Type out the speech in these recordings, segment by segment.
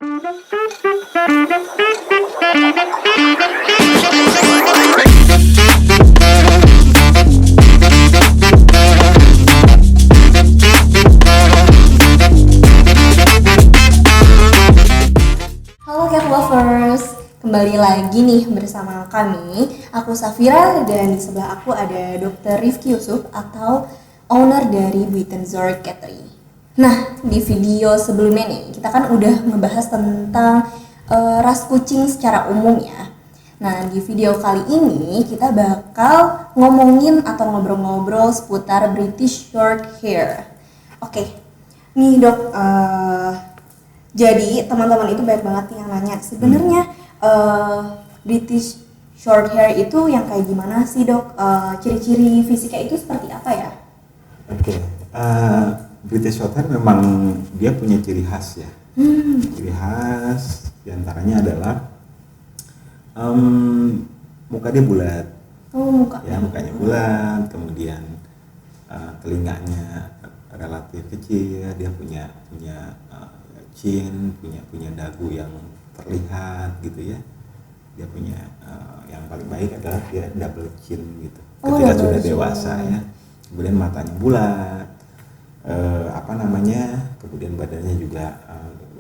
Halo cat lovers, kembali lagi nih bersama kami. Aku Safira dan di sebelah aku ada Dr. Rifki Yusuf atau owner dari Buitenzorg Cattery. Nah, di video sebelumnya nih kita kan udah ngebahas tentang ras kucing secara umum ya. Nah, di video kali ini kita bakal ngomongin atau ngobrol-ngobrol seputar British Shorthair. Oke, nih dok, jadi teman-teman itu banyak banget yang nanya sebenarnya British Shorthair itu yang kayak gimana sih dok? Ciri-ciri fisiknya itu seperti apa ya? Oke, British Shorthair memang dia punya ciri khas ya. Ciri khas diantaranya adalah muka dia bulat. Oh, muka. Ya, mukanya bulat, kemudian telinganya relatif kecil, dia punya chin, punya dagu yang terlihat gitu ya. Dia punya yang paling baik adalah dia double chin gitu. Ketika sudah dewasa ya. Kemudian matanya bulat, kemudian badannya juga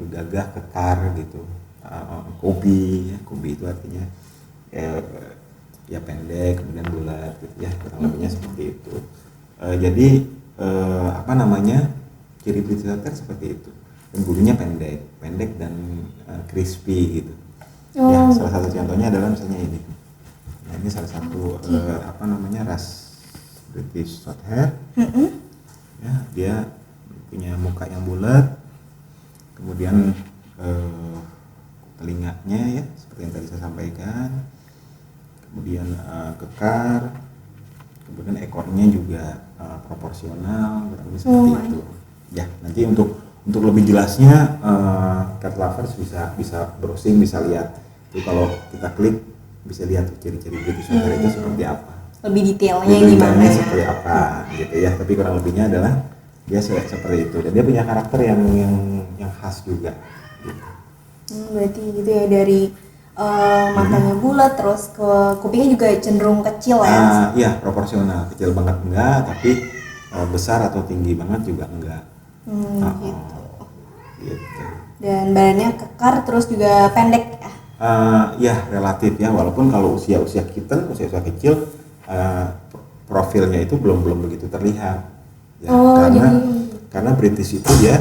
gagah, kekar gitu. Kobi itu artinya ya pendek, kemudian bulat gitu ya, kurang lebihnya seperti itu. Jadi ciri British Shorthair seperti itu. Dan bulunya pendek dan crispy gitu. Ya, salah satu contohnya adalah misalnya ini. Nah, ini salah satu ras British Shorthair. Ya, dia punya muka yang bulat, kemudian telinganya ya seperti yang tadi saya sampaikan, kemudian kekar, kemudian ekornya juga proporsional, kurang lebih seperti itu. Ya, nanti untuk lebih jelasnya cat lovers bisa browsing, bisa lihat. Itu kalau kita klik bisa lihat ciri-ciri British Shorthair itu seperti apa. Lebih detailnya gimana ya? Seperti apa gitu ya. Tapi kurang lebihnya adalah dia seperti itu. Dan dia punya karakter yang khas juga. Gitu. Berarti gitu ya, dari matanya bulat, terus ke kupingnya juga cenderung kecil ya? Iya, proporsional. Kecil banget enggak, tapi besar atau tinggi banget juga enggak. Gitu. Dan badannya kekar, terus juga pendek ya? Ya relatif ya, walaupun kalau usia kitten, usia kecil, profilnya itu belum begitu terlihat. Ya, karena British itu dia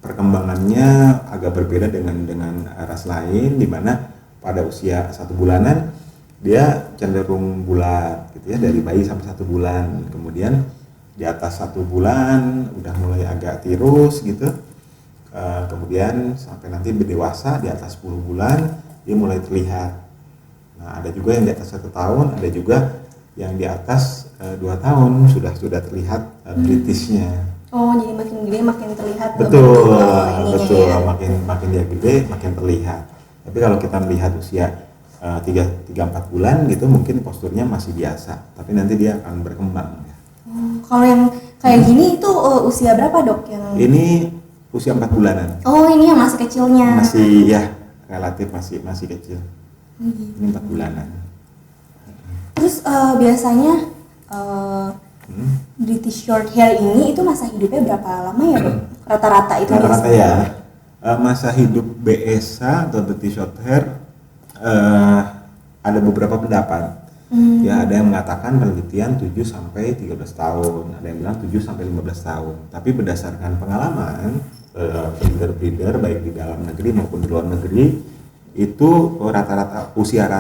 perkembangannya agak berbeda dengan ras lain, di mana pada usia 1 bulanan dia cenderung bulat gitu ya, dari bayi sampai 1 bulan. Kemudian di atas 1 bulan udah mulai agak tirus gitu. Kemudian sampai nanti berdewasa di atas 10 bulan dia mulai terlihat. Nah, ada juga yang di atas 1 tahun, ada juga yang di atas 2 tahun sudah terlihat Britishnya. Oh, jadi makin gede makin terlihat. Betul. Ya. Makin dia gede makin terlihat. Tapi kalau kita melihat usia 3-4 bulan gitu mungkin posturnya masih biasa, tapi nanti dia akan berkembang. Kalau yang kayak gini itu usia berapa dok? Yang ini usia 4 bulanan. Oh, ini yang masih kecilnya. Masih ya, relatif masih kecil. Ini 4 bulanan. Terus biasanya British Shorthair ini itu masa hidupnya berapa lama ya dok? Rata-rata itu rata-rata ya. Masa hidup BSA atau British Shorthair ada beberapa pendapat. Ya, ada yang mengatakan penelitian 7 sampai 13 tahun, ada yang bilang 7 sampai 15 tahun. Tapi berdasarkan pengalaman breeder baik di dalam negeri maupun di luar negeri, itu usia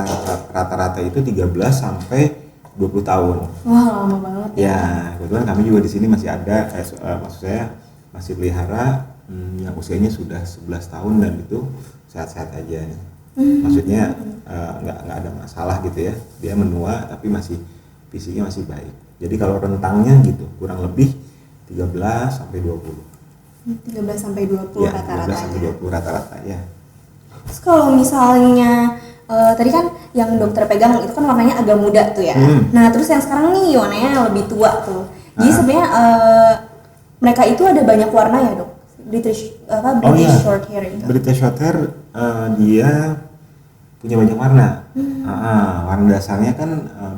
rata-rata itu 13 sampai 20 tahun. Wah, lama banget ya. Kebetulan kami juga di sini masih ada, maksud saya masih pelihara yang usianya sudah 11 tahun dan itu sehat-sehat aja. Maksudnya nggak ada masalah gitu ya. Dia menua tapi fisiknya masih baik. Jadi kalau rentangnya gitu kurang lebih 13 sampai 20. 13 sampai 20 ya, rata-rata. 13 sampai 20 rata-rata ya. Terus kalau misalnya tadi kan yang dokter pegang itu kan warnanya agak muda tuh ya. Nah, terus yang sekarang nih warnanya lebih tua tuh. Jadi sebenarnya mereka itu ada banyak warna ya, Dok? British short hair itu. British short hair dia punya banyak warna. Warna dasarnya kan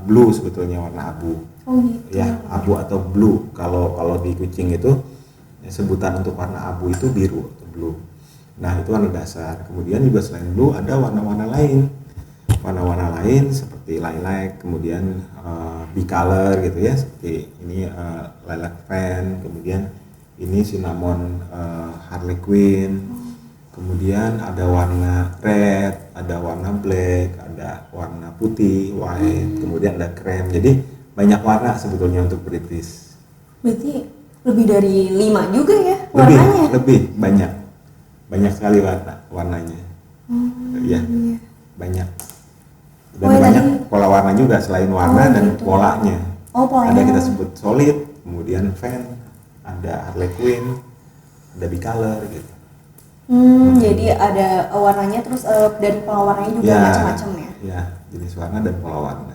blue sebetulnya, warna abu. Oh gitu. Ya, abu atau blue. Kalau di kucing itu sebutan untuk warna abu itu biru atau blue. Nah, itu warna dasar. Kemudian juga selain blue ada warna-warna lain. Warna-warna lain seperti lilac, kemudian bicolor gitu ya, seperti ini lilac fan, kemudian ini cinnamon harlequin. Kemudian ada warna red, ada warna black, ada warna putih, white, kemudian ada krem. Jadi banyak warna sebetulnya untuk British. Berarti lebih dari 5 juga ya warnanya? Lebih banyak sekali warnanya. Iya, banyak. Dan banyak pola warna juga selain warna dan gitu. polanya. Polanya. Ada kita sebut solid, kemudian fan, ada harlequin, ada bicolor gitu. Jadi ada warnanya, terus dari pola warnanya juga macam-macam ya? Ya, jenis warna dan pola warna.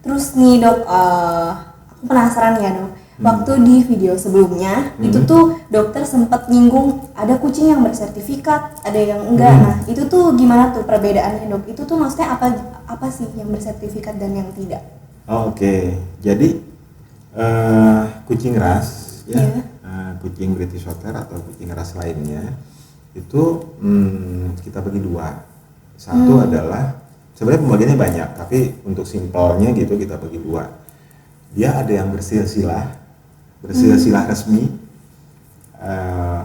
Terus nih dok, aku penasaran ya dok. Waktu di video sebelumnya itu tuh dokter sempat nyinggung ada kucing yang bersertifikat, ada yang enggak. Nah itu tuh gimana tuh perbedaannya dok? Itu tuh maksudnya apa sih yang bersertifikat dan yang tidak? Oke. Jadi kucing ras ya. Kucing British Shorthair atau kucing ras lainnya itu kita bagi dua. Satu adalah sebenarnya pembagiannya banyak, tapi untuk simpelnya gitu kita bagi dua. Dia ada yang bersilsilah resmi,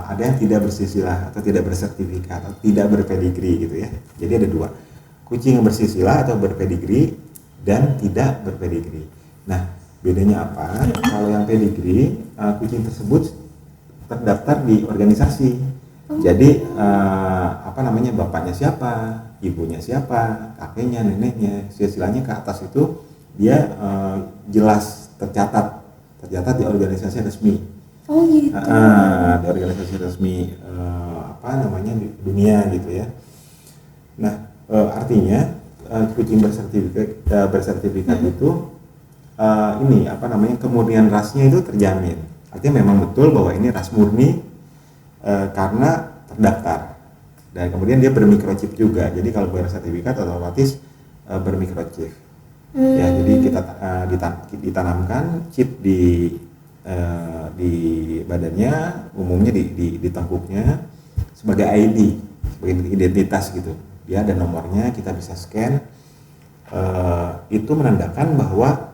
ada yang tidak bersilsilah atau tidak bersertifikat atau tidak berpedigree gitu ya. Jadi ada dua, kucing yang bersilsilah atau berpedigree dan tidak berpedigree. Nah bedanya apa? Kalau yang pedigree, kucing tersebut terdaftar di organisasi. Jadi bapaknya siapa, ibunya siapa, kakeknya, neneknya, silsilahnya ke atas itu dia jelas tercatat di organisasi resmi. Oh gitu. Di organisasi resmi di dunia gitu ya. Nah artinya kucing bersertifikat itu kemurnian rasnya itu terjamin. Artinya memang betul bahwa ini ras murni karena terdaftar, dan kemudian dia bermikrochip juga. Jadi kalau bersertifikat otomatis bermikrochip. Ya, jadi kita ditanamkan chip di badannya, umumnya di tengkuknya sebagai ID, sebagai identitas gitu. Dia ada nomornya, kita bisa scan. Itu menandakan bahwa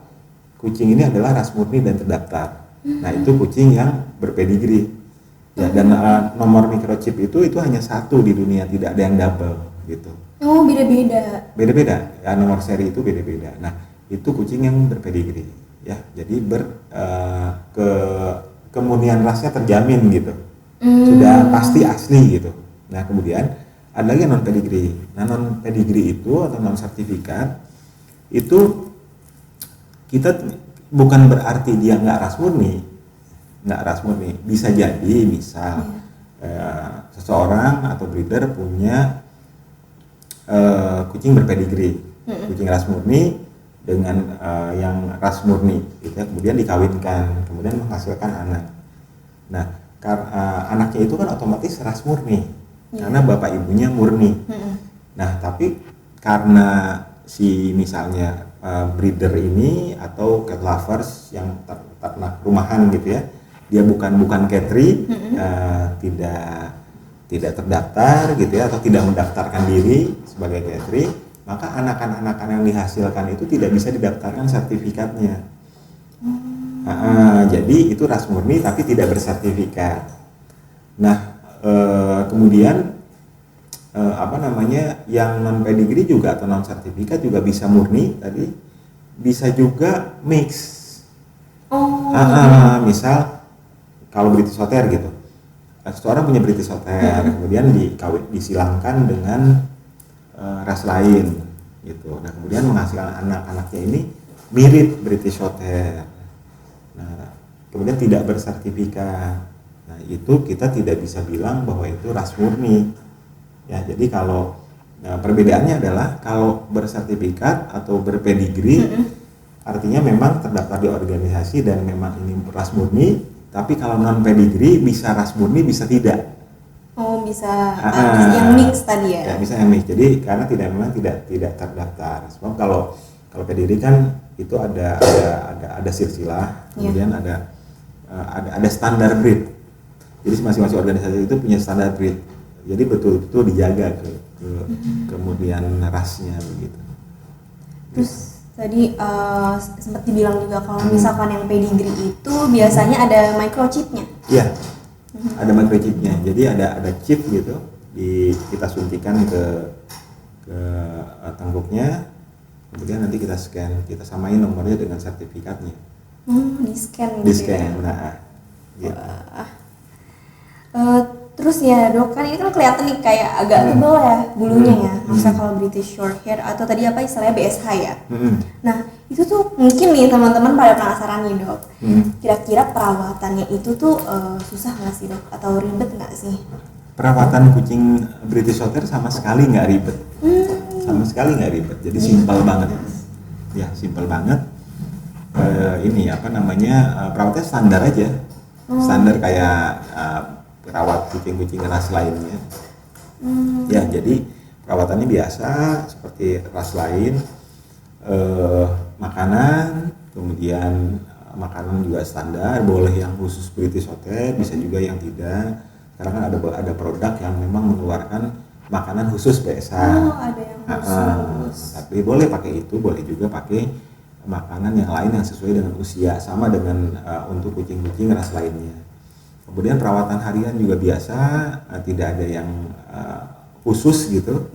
kucing ini adalah ras murni dan terdaftar. Nah itu kucing yang berpedigree ya, dan nomor microchip itu hanya satu di dunia, tidak ada yang double gitu. Oh beda-beda ya, nomor seri itu beda-beda. Nah itu kucing yang berpedigree ya, jadi kemurnian rasnya terjamin gitu, sudah pasti asli gitu. Nah kemudian ada lagi non pedigree. Nah non pedigree itu atau non sertifikat itu kita bukan berarti dia nggak ras murni. Bisa jadi misal seseorang atau breeder punya kucing berpedigree, kucing ras murni dengan yang ras murni gitu ya, kemudian dikawinkan, kemudian menghasilkan anak. Nah anaknya itu kan otomatis ras murni karena bapak ibunya murni. Nah tapi karena si misalnya breeder ini atau cat lovers yang ternak rumahan gitu ya, dia bukan catry, tidak terdaftar gitu ya, atau tidak mendaftarkan diri sebagai catry, maka anakan-anakan yang dihasilkan itu tidak bisa didaftarkan sertifikatnya. Jadi itu ras murni tapi tidak bersertifikat. Nah kemudian yang non pedigree juga atau non sertifikat juga bisa murni tadi, bisa juga mix. Misal kalau British Shorthair gitu, seseorang punya British Shorthair, kemudian disilangkan dengan ras lain gitu. Nah kemudian menghasilkan anak-anaknya ini mirip British Shorthair. Nah kemudian tidak bersertifikat. Nah itu kita tidak bisa bilang bahwa itu ras murni. Ya, jadi kalau perbedaannya adalah kalau bersertifikat atau berpedigree, artinya memang terdaftar di organisasi dan memang ini ras murni, Tapi kalau non pedigree bisa ras murni, bisa tidak. Oh bisa yang mix tadi ya? Ya bisa yang mix. Jadi karena memang tidak terdaftar. Sebab kalau pedigree kan itu ada silsilah, kemudian ada standar breed. Jadi masing-masing organisasi itu punya standar breed. Jadi betul-betul dijaga kemudian rasnya begitu. Terus tadi sempat dibilang juga kalau misalkan yang pedigree itu biasanya ada microchipnya. Iya, ada microchipnya. Jadi ada chip gitu, kita suntikan ke tengkuknya, kemudian nanti kita scan, kita samain nomornya dengan sertifikatnya. Di scan. Di scan, nah. Gitu. Terus ya dok, kan ini kan kelihatan nih kayak agak tebal ya bulunya ya, maksudnya kalau British Shorthair atau tadi apa istilahnya BSH ya. Nah itu tuh mungkin nih teman-teman pada penasaran nih dok, kira-kira perawatannya itu tuh susah nggak sih dok, atau ribet nggak sih? Perawatan kucing British Shorthair sama sekali nggak ribet, sama sekali nggak ribet, jadi simpel banget, ya simpel banget. Ini apa namanya, perawatannya standar aja, standar kayak perawat kucing-kucing ras lainnya. Ya jadi perawatannya biasa seperti ras lain, makanan, kemudian makanan juga standar, boleh yang khusus British Shorthair, bisa juga yang tidak. Karena kan ada produk yang memang mengeluarkan makanan khusus BSH. Ada yang khusus. Tapi boleh pakai itu, boleh juga pakai makanan yang lain yang sesuai dengan usia, sama dengan untuk kucing-kucing ras lainnya. Kemudian perawatan harian juga biasa, tidak ada yang khusus gitu.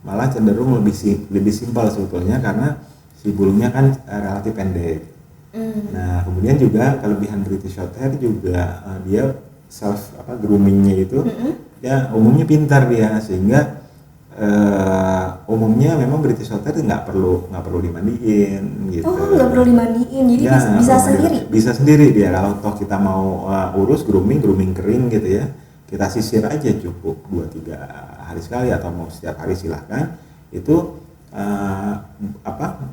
Malah cenderung lebih simpel sebetulnya karena si bulunya kan relatif pendek. Nah kemudian juga kelebihan British Shorthair juga dia self groomingnya itu ya umumnya pintar dia, sehingga umumnya memang British Shorthair nggak perlu dimandiin gitu. Nggak perlu dimandiin, jadi ya, bisa sendiri. Bisa sendiri dia, kalau toh kita mau urus grooming kering gitu ya, kita sisir aja cukup 2-3 hari sekali atau mau setiap hari silahkan. Itu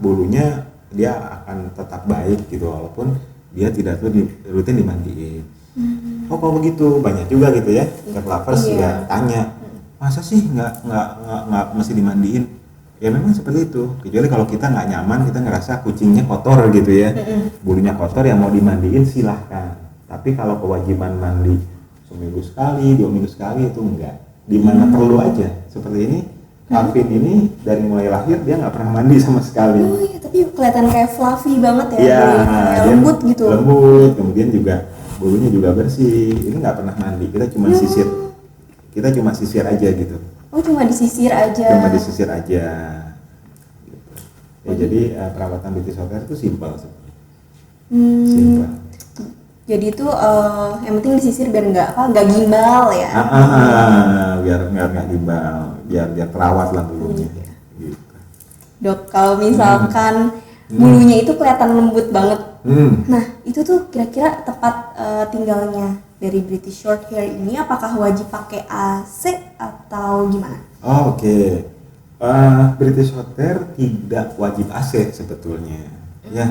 bulunya dia akan tetap baik gitu walaupun dia tidak rutin dimandiin. Oh kok begitu, banyak juga gitu ya, cat lovers ya tanya, masa sih nggak mesti dimandiin? Ya memang seperti itu, kecuali kalau kita nggak nyaman, kita ngerasa kucingnya kotor gitu ya, bulunya kotor, yang mau dimandiin silahkan. Tapi kalau kewajiban mandi seminggu sekali, 2 minggu sekali itu enggak, dimana perlu aja. Seperti ini, Calvin ini dari mulai lahir dia nggak pernah mandi sama sekali. Oh iya, tapi kelihatan kayak fluffy banget ya, kayak lembut gitu. Lembut, kemudian juga bulunya juga bersih, ini nggak pernah mandi, kita cuma sisir aja gitu. Oh cuma disisir aja. Cuma disisir aja. Gitu. Ya jadi perawatan British Shorthair itu simpel. Simpel. Jadi itu yang penting disisir biar nggak gimbal ya. Biar nggak gimbal, biar terawat lah bulunya. Gitu. Dok, kalau misalkan bulunya itu kelihatan lembut banget. Nah itu tuh kira-kira tempat tinggalnya dari British Shorthair ini apakah wajib pakai AC atau gimana? Oke. British Shorthair tidak wajib AC sebetulnya, ya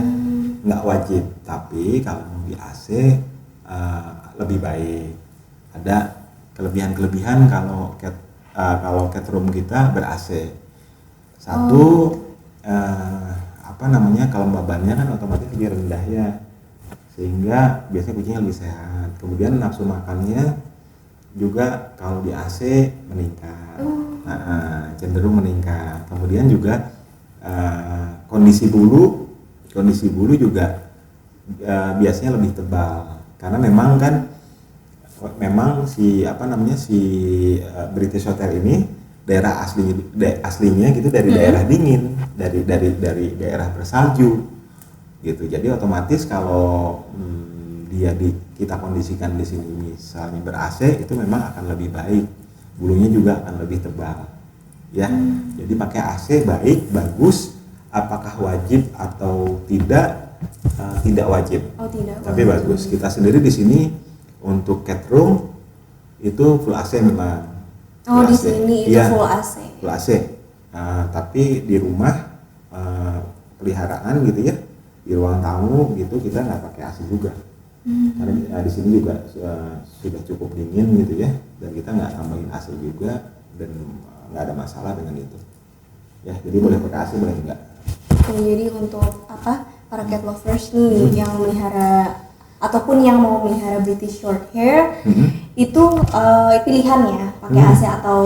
nggak wajib. Tapi kalau mau di AC lebih baik. Ada kelebihan kalau cat room kita ber AC. Satu kelembabannya kan otomatis lebih rendah ya, sehingga biasanya kucingnya lebih sehat. Kemudian nafsu makannya juga kalau di AC meningkat, cenderung meningkat. Kemudian juga kondisi bulu juga biasanya lebih tebal, karena memang si British Shorthair ini daerah aslinya gitu dari daerah dingin, dari daerah bersalju gitu. Jadi otomatis kalau kita kondisikan di sini misalnya ber-AC, itu memang akan lebih baik, bulunya juga akan lebih tebal ya. Jadi pakai AC baik, bagus. Apakah wajib atau tidak? Tidak wajib. Tapi bagus. Kita sendiri di sini untuk cat room itu full AC memang. Di sini itu full AC. Full AC. Tapi di rumah peliharaan gitu ya, di ruang tamu gitu kita nggak pakai AC juga. Karena di sini juga sudah cukup dingin gitu ya, dan kita nggak tambahin AC juga, dan nggak ada masalah dengan itu. Ya, jadi boleh pakai AC, boleh enggak. Oke, jadi untuk para cat lovers nih yang melihara ataupun yang mau melihara British Shorthair itu pilihannya pakai AC atau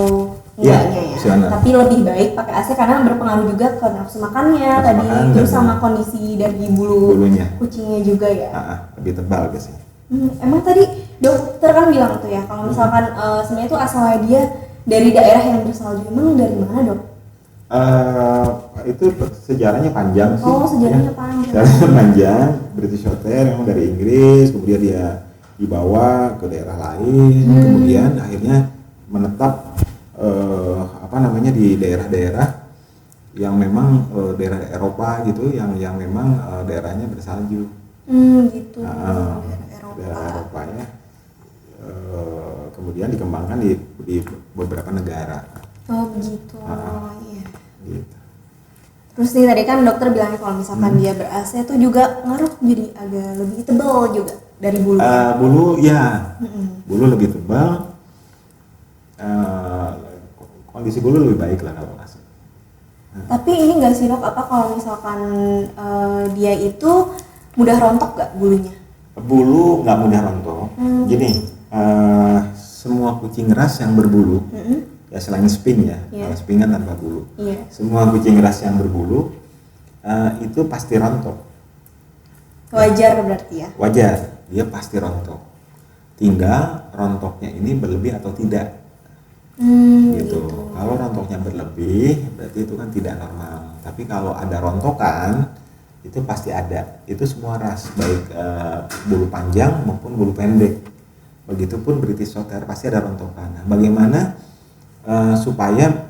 enggaknya ya. Tapi lebih baik pakai AC karena berpengaruh juga ke nafsu makannya tadi, terus sama kondisi dari bulunya kucingnya juga ya. Lebih tebal guys. Emang tadi dokter kan bilang tuh ya kalau misalkan sebenarnya itu asalnya dia dari daerah yang bersalju. Emang dari mana, Dok? Itu sejarahnya panjang sih. Oh, sejarahnya panjang. Sejarahnya panjang. British Shorthair memang dari Inggris, kemudian dia dibawa ke daerah lain, kemudian akhirnya menetap di daerah-daerah yang memang daerah Eropa gitu, yang memang daerahnya bersalju. Gitu. Daerah Eropa ya. Kemudian dikembangkan di beberapa negara. Oh begitu. Iya. Gitu. Terus nih tadi kan dokter bilang kalau misalkan dia ber-AC itu juga ngaruh jadi agak lebih tebal juga dari bulu. Bulu lebih tebal. Kondisi bulu lebih baik lah kalau AC. Tapi ini nggak sih dok, kalau misalkan dia itu mudah rontok nggak bulunya? Bulu nggak mudah rontok. Gini, semua kucing ras yang berbulu, ya selain sphinx ya, kalau sphinx kan tanpa bulu. Semua kucing ras yang berbulu itu pasti rontok. Wajar berarti ya? Wajar, dia pasti rontok. Tinggal rontoknya ini berlebih atau tidak. Gitu. Kalau rontoknya berlebih, berarti itu kan tidak normal. Tapi kalau ada rontokan, itu pasti ada. Itu semua ras, baik bulu panjang maupun bulu pendek. Begitupun British Shorthair pasti ada rontokan. Nah, bagaimana supaya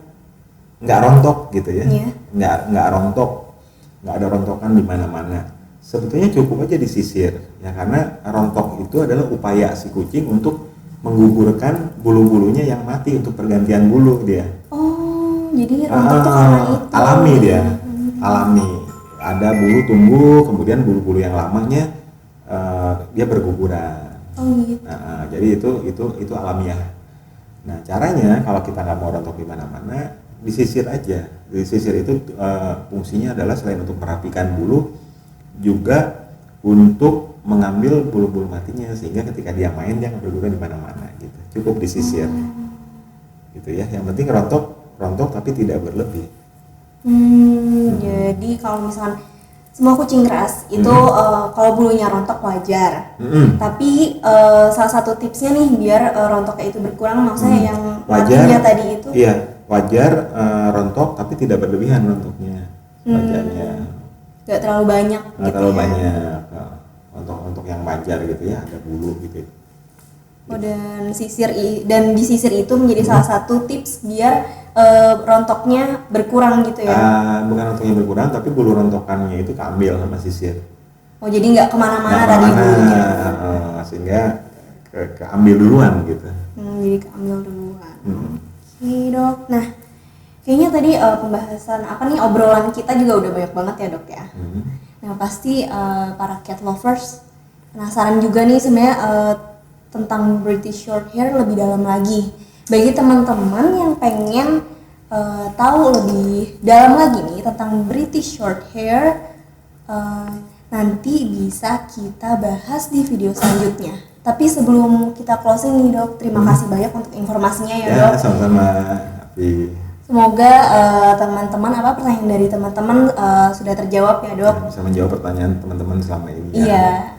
nggak rontok gitu ya? Nggak rontok, nggak ada rontokan di mana-mana. Sebetulnya cukup aja disisir, ya karena rontok itu adalah upaya si kucing untuk menggugurkan bulu-bulunya yang mati untuk pergantian bulu dia. Oh, jadi rontok tuh karena itu. Alami dia, alami. Ada bulu tumbuh, kemudian bulu-bulu yang lamanya dia berguguran. Oh gitu. Jadi itu alamiah. Nah caranya kalau kita nggak mau rontok di mana-mana, disisir aja. Disisir itu fungsinya adalah selain untuk merapikan bulu, juga untuk mengambil bulu-bulu matinya sehingga ketika dia main dia nggak berguguran di mana-mana gitu. Cukup disisir. Gitu ya. Yang penting rontok tapi tidak berlebih. Jadi kalau misalkan semua kucing ras itu kalau bulunya rontok wajar. Tapi salah satu tipsnya nih biar rontoknya itu berkurang, maksudnya yang matinya tadi itu. Iya, wajar rontok tapi tidak berlebihan rontoknya. Wajarnya. Gak terlalu banyak. Gak terlalu banyak. Untuk yang wajar gitu ya, ada bulu gitu. Dan di sisir itu menjadi salah satu tips biar rontoknya berkurang gitu ya? Bukan rontoknya berkurang, tapi bulu rontokannya itu keambil sama sisir. Oh jadi nggak kemana-mana tadi bulunya? Sehingga keambil duluan gitu. Jadi keambil duluan. Oke dok. Nah kayaknya tadi pembahasan obrolan kita juga udah banyak banget ya dok ya. Nah pasti para cat lovers penasaran juga nih sebenarnya tentang British Shorthair lebih dalam lagi. Bagi teman-teman yang pengen tahu lebih dalam lagi nih tentang British Shorthair, nanti bisa kita bahas di video selanjutnya. Tapi sebelum kita closing nih dok, terima kasih banyak untuk informasinya ya dok. Ya sama-sama. Semoga teman-teman pertanyaan dari teman-teman sudah terjawab ya dok. Bisa menjawab pertanyaan teman-teman selama ini. Iya.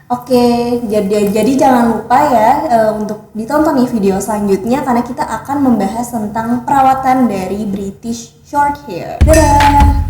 Oke, jadi jangan lupa ya untuk ditonton nih video selanjutnya karena kita akan membahas tentang perawatan dari British Shorthair. Dadah!